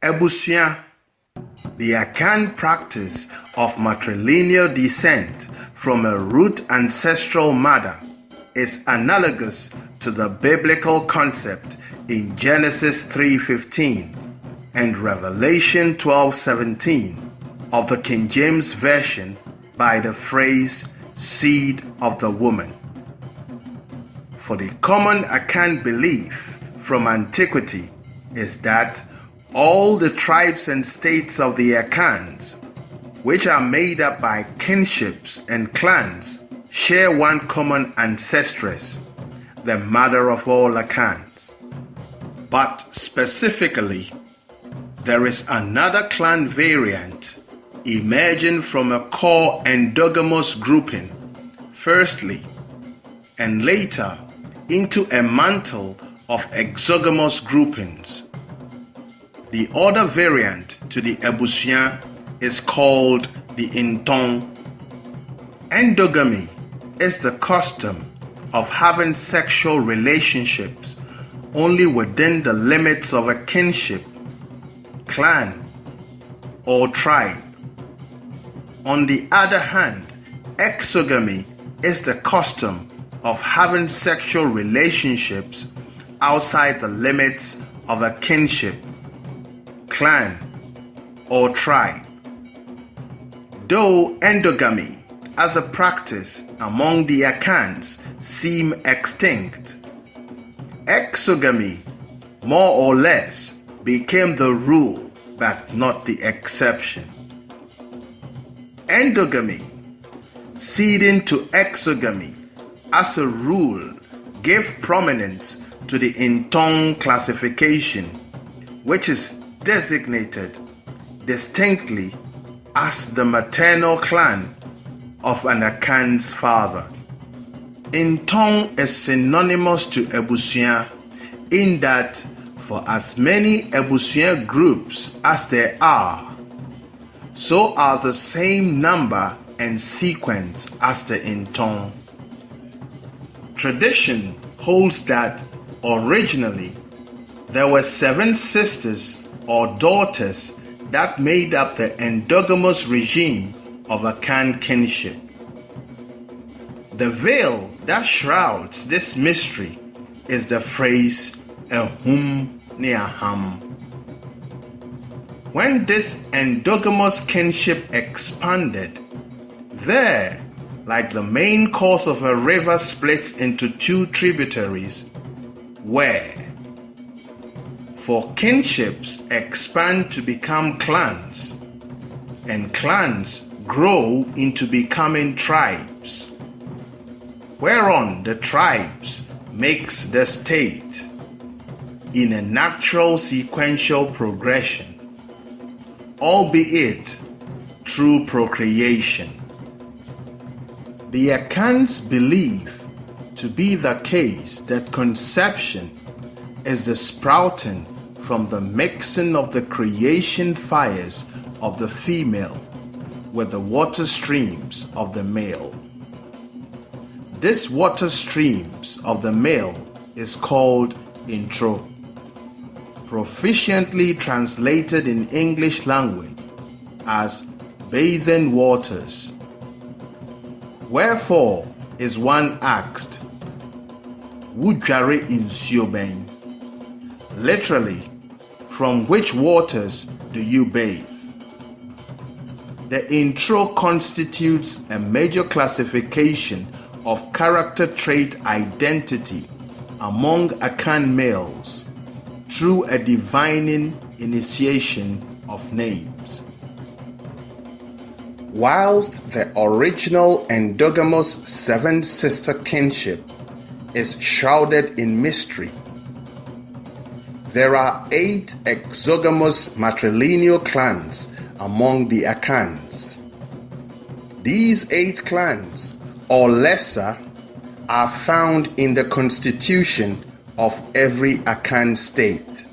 Ebusua, the Akan practice of matrilinear descent from a root ancestral mother, is analogous to the biblical concept in Genesis 3:15 and Revelation 12:17 of the King James Version by the phrase seed of the woman. For the common Akan belief from antiquity is that all the tribes and states of the Akans, which are made up by kinships and clans, share one common ancestress, the mother of all Akans. But specifically, there is another clan variant emerging from a core endogamous grouping, firstly, and later into a mantle of exogamous groupings. The other variant to the Ebusua is called the Intong. Endogamy is the custom of having sexual relationships only within the limits of a kinship, clan, or tribe. On the other hand, exogamy is the custom of having sexual relationships outside the limits of a kinship, clan, or tribe. Though endogamy as a practice among the Akans seem extinct, exogamy more or less became the rule but not the exception. Endogamy, ceding to exogamy as a rule, gave prominence to the Intong classification, which is designated distinctly as the maternal clan of an Akan's father. Intong is synonymous to Ebusua in that for as many Ebusua groups as there are, so are the same number and sequence as the Intong. Tradition holds that originally there were 7 sisters or daughters that made up the endogamous regime of Akan kinship. The veil that shrouds this mystery is the phrase ehum ne aham. When this endogamous kinship expanded, there, like the main course of a river splits into 2 tributaries, where for kinships expand to become clans, and clans grow into becoming tribes, whereon the tribes makes the state in a natural sequential progression, albeit through procreation. The Akans believe to be the case that conception is the sprouting from the mixing of the creation fires of the female with the water streams of the male. This water streams of the male is called intro, proficiently translated in English language as bathing waters. Wherefore is one asked, Wudjare insuben? Literally, from which waters do you bathe? The intro constitutes a major classification of character trait identity among Akan males through a divining initiation of names. Whilst the original endogamous 7-sister kinship is shrouded in mystery, there are 8 exogamous matrilineal clans among the Akans. These 8 clans, or lesser, are found in the constitution of every Akan state.